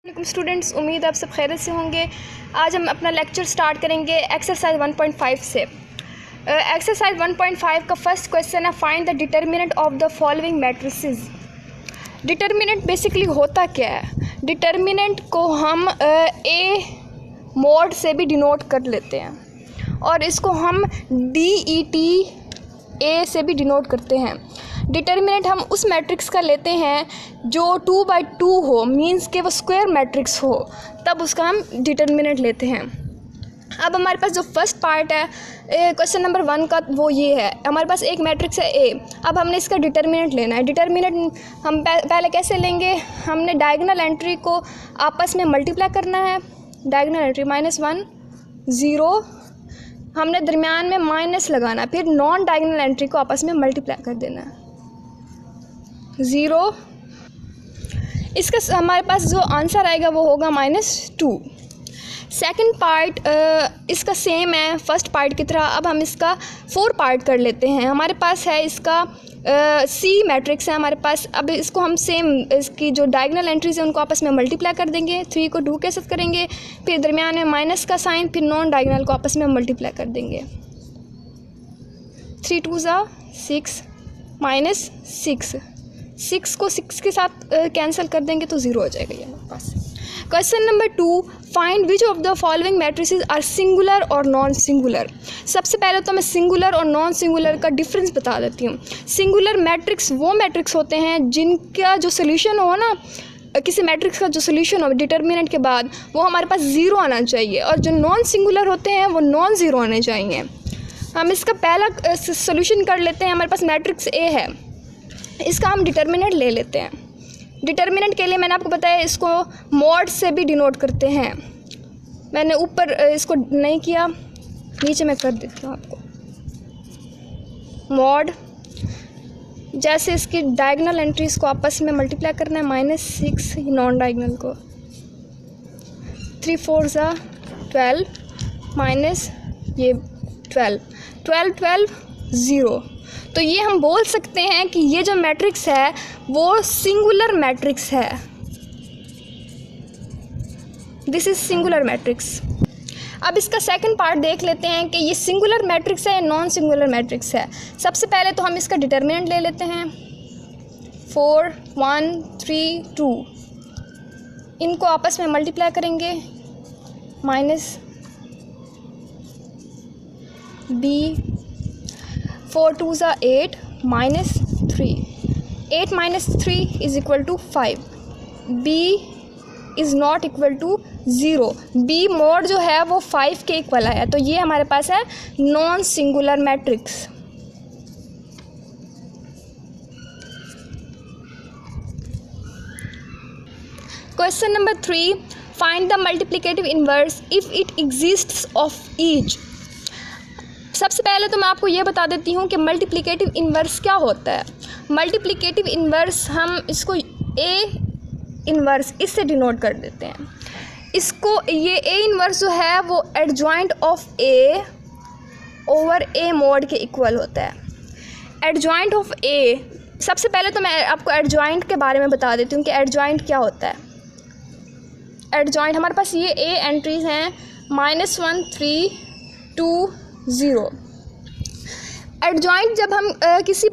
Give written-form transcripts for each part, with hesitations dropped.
Students, उम्मीद है आप सब खैरियत से होंगे। आज हम अपना लेक्चर स्टार्ट करेंगे एक्सरसाइज 1.5 से। एक्सरसाइज 1.5 का फर्स्ट क्वेश्चन है, find the determinant of the following matrices. Determinant basically होता क्या है? डिटर्मिनेंट को हम ए मोड से भी डिनोट कर लेते हैं और इसको हम DET ए से भी डिनोट करते हैं। डिटर्मिनेंट हम उस मैट्रिक्स का लेते हैं जो 2/2 हो, मींस के वो स्क्वायर मैट्रिक्स हो, तब उसका हम डिटर्मिनेंट लेते हैं। अब हमारे पास जो फर्स्ट पार्ट है क्वेश्चन नंबर 1 का, वो ये है, हमारे पास एक मैट्रिक्स है ए। अब हमने इसका डिटर्मिनेंट लेना है। डिटर्मिनेंट हम पहले कैसे लेंगे? हमने डायगोनल एंट्री को आपस में मल्टीप्लाई करना है। डायगोनल एंट्री -1 0, हमने दरमियान में माइनस लगाना, फिर नॉन डायगोनल एंट्री को आपस में मल्टीप्लाई कर देना है 0। इसका हमारे पास जो आंसर आएगा वो होगा -2। सेकंड पार्ट इसका सेम है फर्स्ट पार्ट की तरह। अब हम इसका 4 पार्ट कर लेते हैं। हमारे पास है इसका C मैट्रिक्स है हमारे पास। अब इसको हम सेम इसकी जो डायगोनल एंट्रीज है उनको आपस में मल्टीप्लाई कर देंगे। 3 को 2 के साथ करेंगे, फिर दरमियान में माइनस का साइन, फिर नॉन डायगोनल को आपस में मल्टीप्लाई कर देंगे। 3 2 6 -6, 6 को 6 के साथ कैंसिल कर देंगे तो 0 हो जाएगा ये हमारे पास। Question number 2, find which of the following matrices are singular और नॉन सिंगुलर। सबसे पहले तो मैं सिंगुलर और नॉन सिंगुलर का डिफरेंस बता देती हूँ। सिंगुलर मैट्रिक्स वो मैट्रिक्स होते हैं जिनका जो सोल्यूशन हो ना, किसी मैट्रिक्स का जो सोल्यूशन हो डिटर्मिनेंट के बाद, वो हमारे पास 0 आना चाहिए, और जो नॉन सिंगुलर होते हैं वो नॉन ज़ीरो आने चाहिए। हम इसका पहला सोल्यूशन कर लेते हैं। हमारे पास मैट्रिक्स ए है, इसका हम डिटर्मिनेंट ले लेते हैं। डिटर्मिनेंट के लिए मैंने आपको बताया इसको मॉड से भी डिनोट करते हैं। मैंने ऊपर इसको नहीं किया, नीचे मैं कर देती हूँ आपको। मॉड, जैसे इसकी डायगोनल एंट्रीज को आपस में मल्टीप्लाई करना है, -6 नॉन डायगोनल को, 3 4 12 माइनस ये 12 12 12 0। तो ये हम बोल सकते हैं कि ये जो मैट्रिक्स है वो सिंगुलर मैट्रिक्स है। This is singular matrix. अब इसका सेकंड पार्ट देख लेते हैं कि ये सिंगुलर मैट्रिक्स है या नॉन सिंगुलर मैट्रिक्स है। सबसे पहले तो हम इसका डिटर्मिनेंट ले लेते हैं। 4 1 3 2, इनको आपस में मल्टीप्लाई करेंगे, minus b 4 2 8 -3, 8 -3 is equal to 5। b is not equal to 0। b mod जो है वो 5 के इक्वल आया, तो ये हमारे पास है non singular matrix. Question number 3, find the multiplicative inverse if it exists of each. सबसे पहले तो मैं आपको ये बता देती हूँ कि मल्टीप्लिकेटिव इन्वर्स क्या होता है। मल्टीप्लिकेटिव इन्वर्स हम इसको ए इन्वर्स इससे डिनोट कर देते हैं। इसको ये ए इन्वर्स जो है वो adjoint of A over A mode के इक्वल होता है। एडजॉइंट ऑफ ए, सबसे पहले तो मैं आपको एडजॉइंट के बारे में बता देती हूँ कि एडजॉइंट क्या होता है। एडजॉइंट हमारे पास ये ए एंट्रीज हैं, -1 3 2 0। एडजॉइंट जब हम किसी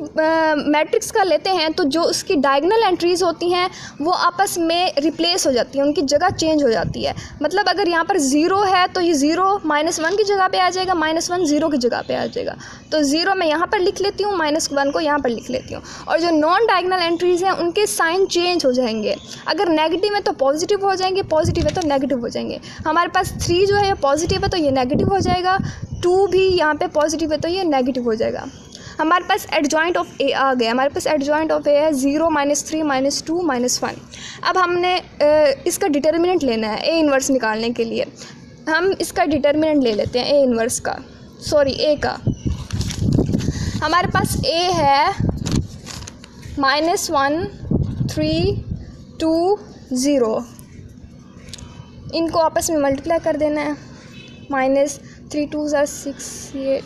मैट्रिक्स का लेते हैं तो जो उसकी डायगोनल एंट्रीज़ होती हैं वो आपस में रिप्लेस हो जाती हैं, उनकी जगह चेंज हो जाती है। मतलब अगर यहाँ पर 0 है तो ये 0 -1 की जगह पे आ जाएगा, -1 0 की जगह पे आ जाएगा। तो 0 मैं यहाँ पर लिख लेती हूँ, -1 को यहाँ पर लिख लेती हूँ। और जो नॉन डायगोनल एंट्रीज़ हैं उनके साइन चेंज हो जाएंगे। अगर नेगेटिव है तो पॉजिटिव हो जाएंगे, पॉजिटिव है तो नेगेटिव हो जाएंगे। हमारे पास 3 जो है पॉजिटिव है तो ये नेगेटिव हो जाएगा, 2 भी यहाँ पे पॉजिटिव है तो ये नेगेटिव हो जाएगा। हमारे पास एडजॉइंट ऑफ ए आ गया। हमारे पास एडजॉइंट ऑफ ए है 0 -3 -2 -1। अब हमने इसका डिटर्मिनेंट लेना है ए इन्वर्स निकालने के लिए। हम इसका डिटर्मिनेंट ले लेते हैं ए इन्वर्स का, सॉरी ए का। हमारे पास ए है -1 3 2 0, इनको आपस में मल्टीप्लाई कर देना है, -3 2 6, ये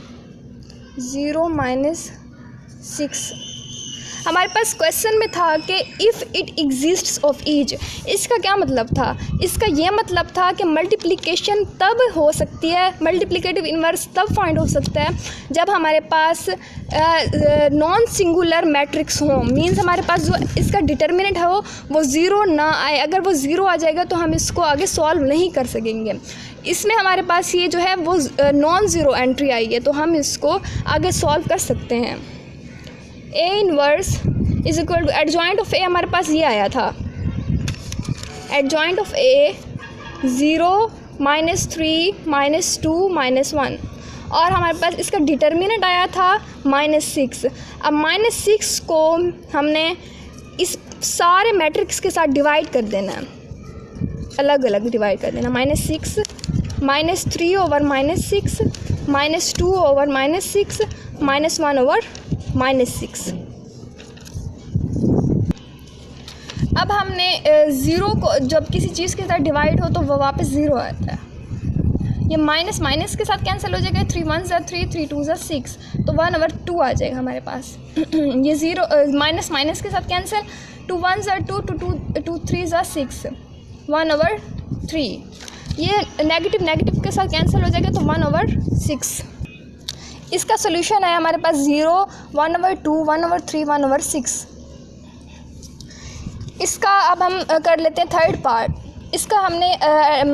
0 -6। हमारे पास क्वेश्चन में था कि if it exists of each, इसका क्या मतलब था? इसका ये मतलब था कि मल्टीप्लिकेशन तब हो सकती है, मल्टीप्लिकेटिव इन्वर्स तब फाइंड हो सकता है जब हमारे पास नॉन सिंगुलर मैट्रिक्स हो, मींस हमारे पास जो इसका डिटर्मिनेंट है वो ज़ीरो ना आए। अगर वो ज़ीरो आ जाएगा तो हम इसको आगे सॉल्व नहीं कर सकेंगे। इसमें हमारे पास ये जो है वो नॉन ज़ीरो एंट्री आई है, तो हम इसको आगे सॉल्व कर सकते हैं। A inverse is equal to adjoint of A, हमारे पास ये आया था एडजॉइंट ऑफ ए 0 -3 -2 -1, और हमारे पास इसका डिटर्मिनेंट आया था -6। अब -6 को हमने इस सारे मैट्रिक्स के साथ डिवाइड कर देना है, अलग अलग डिवाइड कर देना। -6 -3 ओवर -6 -2 ओवर -6 -1 ओवर -6। अब हमने ज़ीरो को जब किसी चीज़ के साथ डिवाइड हो तो वो वापस ज़ीरो आता है। ये माइनस माइनस के साथ कैंसिल हो जाएगा, 3 1 ज़ा 3 3 2 ज़ा 6, तो 1/2 आ जाएगा हमारे पास। ये ज़ीरो माइनस माइनस के साथ कैंसिल, 2 1 ज़ा 2 2 3 ज़ा 6, 1/3। ये नेगेटिव नेगेटिव के साथ कैंसिल हो जाएगा तो 1/6। इसका सोल्यूशन है हमारे पास 0 1/2 1/3 1/6। इसका अब हम कर लेते हैं थर्ड पार्ट। इसका हमने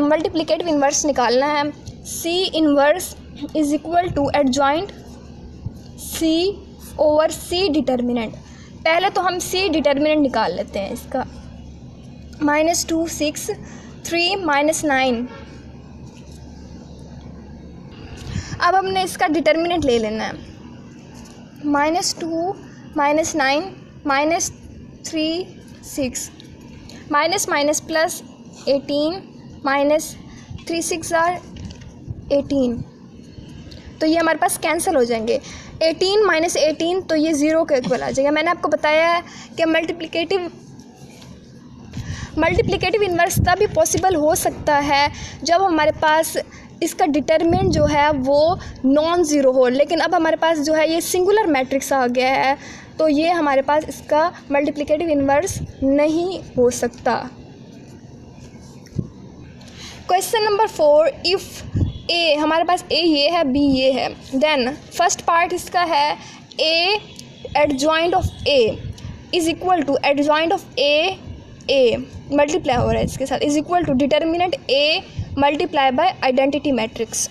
मल्टीप्लिकेटिव इन्वर्स निकालना है। C inverse is equal to adjoint C over C determinant. पहले तो हम सी डिटर्मिनेंट निकाल लेते हैं इसका। -2 6 3 -9। अब हमने इसका डिटर्मिनेंट ले लेना है। -2 -9 -3 6, माइनस माइनस प्लस 18 -3 6 आर 18, तो ये हमारे पास कैंसिल हो जाएंगे। 18 -18 तो ये ज़ीरो के इक्वल आ जाएगा। मैंने आपको बताया है कि मल्टीप्लिकेटिव इन्वर्स तभी पॉसिबल हो सकता है जब हमारे पास इसका डिटरमिनेंट जो है वो नॉन ज़ीरो हो, लेकिन अब हमारे पास जो है ये सिंगुलर मैट्रिक्स आ गया है, तो ये हमारे पास इसका मल्टीप्लिकेटिव इन्वर्स नहीं हो सकता। क्वेश्चन नंबर 4, इफ़ ए, हमारे पास ए ये है, बी ये है, देन फर्स्ट पार्ट इसका है A adjoint of A is equal to adjoint of A multiply हो रहा है इसके साथ, is equal to determinant A multiply by identity matrix.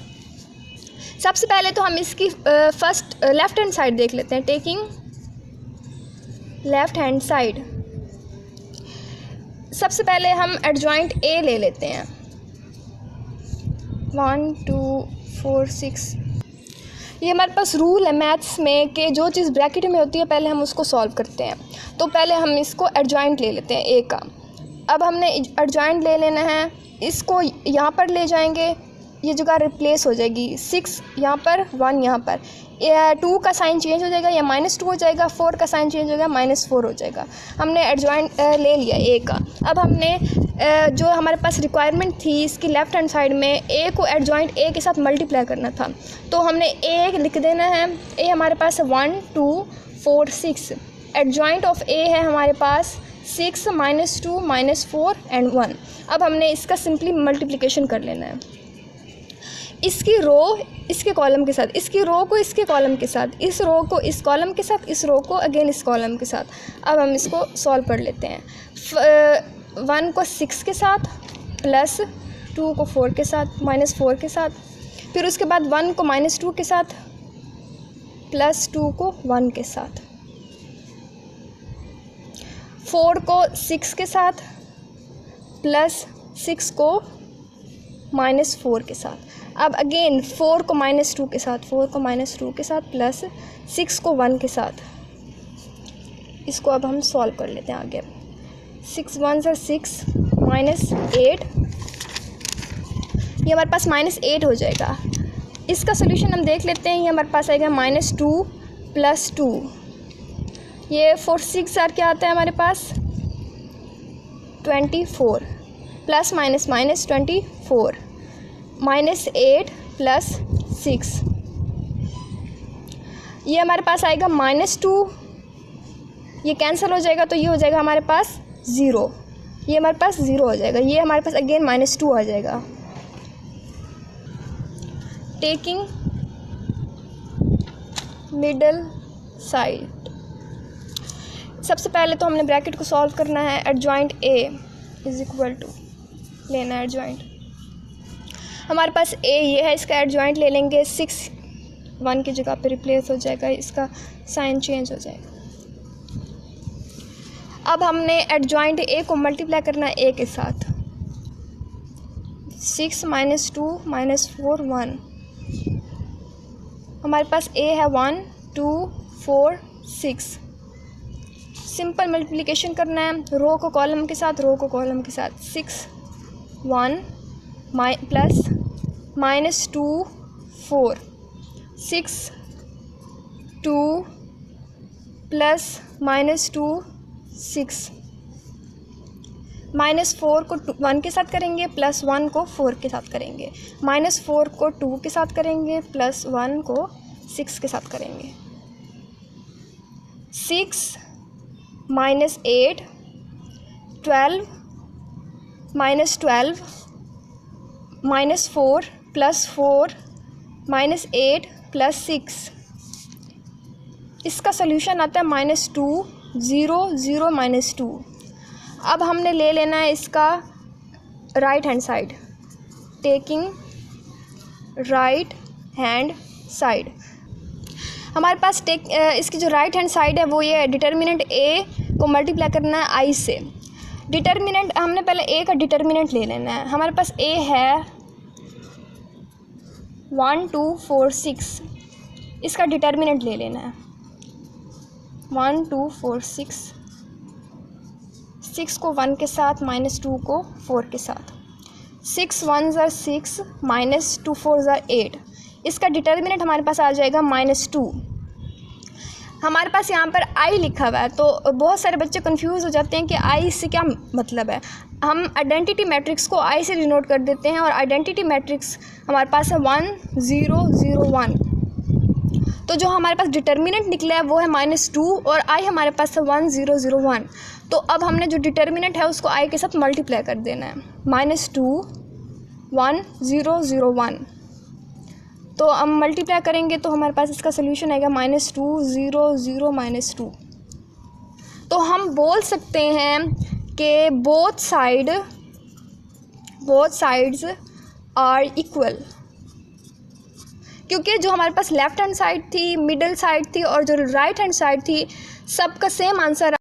सबसे पहले तो हम इसकी फर्स्ट लेफ्ट हैंड साइड देख लेते हैं। टेकिंग लेफ्ट हैंड साइड, सबसे पहले हम एडजॉइंट ए ले लेते हैं। 1 2 4 6। ये हमारे पास रूल है मैथ्स में कि जो चीज़ ब्रैकेट में होती है पहले हम उसको सॉल्व करते हैं, तो पहले हम इसको एडजॉइंट ले लेते हैं ए का। अब हमने एडजॉइंट ले लेना है, इसको यहाँ पर ले जाएंगे, ये जगह रिप्लेस हो जाएगी, 6 यहाँ पर 1 यहाँ पर, 2 का साइन चेंज हो जाएगा या -2 हो जाएगा, 4 का साइन चेंज हो जाएगा -4 हो जाएगा। हमने एडजॉइंट ले लिया ए का। अब हमने जो हमारे पास रिक्वायरमेंट थी इसकी लेफ़्ट हैंड साइड में ए को एडजॉइंट ए के साथ मल्टीप्लाई करना था, तो हमने ए लिख देना है। ए हमारे पास 1 2 4 6, एडजॉइंट ऑफ ए है हमारे पास 6 -2 -4 एंड 1। अब हमने इसका सिंपली मल्टीप्लिकेशन कर लेना है, इसकी रो इसके कॉलम के साथ, इसकी रो को इसके कॉलम के साथ, इस रो को इस कॉलम के साथ, इस रो को अगेन इस कॉलम के साथ। अब हम इसको सॉल्व कर लेते हैं। 1 को 6 के साथ, प्लस 2 को 4 के साथ, -4 के साथ, फिर उसके बाद 1 को -2 के साथ, प्लस 2 को 1 के साथ, 4 को 6 के साथ, प्लस 6 को -4 के साथ। अब अगेन 4 को -2 के साथ, 4 को -2 के साथ, प्लस 6 को 1 के साथ। इसको अब हम सॉल्व कर लेते हैं आगे। 6 1 ज़ा 6 -8, ये हमारे पास -8 हो जाएगा। इसका सोल्यूशन हम देख लेते हैं। ये हमारे पास आएगा -2 + 2, ये 4 6 ज़ार क्या आता है हमारे पास 24, प्लस माइनस -24, -8 + 6, ये हमारे पास आएगा -2 ये कैंसिल हो जाएगा तो ये हो जाएगा हमारे पास 0, ये हमारे पास 0 हो जाएगा, ये हमारे पास अगेन -2 आ जाएगा। टेकिंग मिडल साइड, सबसे पहले तो हमने ब्रैकेट को सॉल्व करना है। Adjoint A is equal to लेना है एडजॉइंट, हमारे पास A ये है, इसका एडजॉइंट ले लेंगे 6, 1 की जगह पे रिप्लेस हो जाएगा, इसका साइन चेंज हो जाएगा। अब हमने एडजॉइंट A को मल्टीप्लाई करना है A के साथ, 6 - 2 - 4 1, हमारे पास A है 1 2 4 6। सिंपल मल्टीप्लिकेशन करना है, रो को कॉलम के साथ, रो को कॉलम के साथ। 6 1 प्लस -2 4, 6 2 प्लस -2 6, -4 को 1 के साथ करेंगे, +1 को 4 के साथ करेंगे, -4 को 2 के साथ करेंगे, +1 को 6 के साथ करेंगे। 6 - 8 12 -12 -4 +4 -8 +6, इसका सोल्यूशन आता है -2 0 0 -2। अब हमने ले लेना है इसका right hand side, taking right hand side, हमारे पास इसकी जो राइट हैंड साइड है वो ये है। डिटर्मिनेंट A को मल्टीप्लाई करना है I से। डिटर्मिनेंट हमने पहले A का डिटर्मिनेंट ले लेना है, हमारे पास A है 1 2 4 6, इसका डिटर्मिनेंट ले लेना है 1 2 4 6, 6 को 1 के साथ, -2 को 4 के साथ, 6 1 = 6 -2 4 = 8, इसका डिटर्मिनेंट हमारे पास आ जाएगा -2। हमारे पास यहाँ पर I लिखा हुआ है, तो बहुत सारे बच्चे कंफ्यूज हो जाते हैं कि I से क्या मतलब है। हम आइडेंटिटी मैट्रिक्स को I से डिनोट कर देते हैं, और आइडेंटिटी मैट्रिक्स हमारे पास है 1 0 0 1, तो जो हमारे पास डिटर्मिनेंट निकला है वो है -2, और I हमारे पास है 1 0 0 1। तो अब हमने जो डिटर्मिनेंट है उसको I के साथ मल्टीप्लाई कर देना है, -2 1 0 0 1, तो हम मल्टीप्लाई करेंगे तो हमारे पास इसका सोल्यूशन आएगा -2 0 0 -2। तो हम बोल सकते हैं कि बोथ साइड्स आर इक्वल, क्योंकि जो हमारे पास लेफ्ट हैंड साइड थी, मिडल साइड थी, और जो राइट हैंड साइड थी, सबका सेम आंसर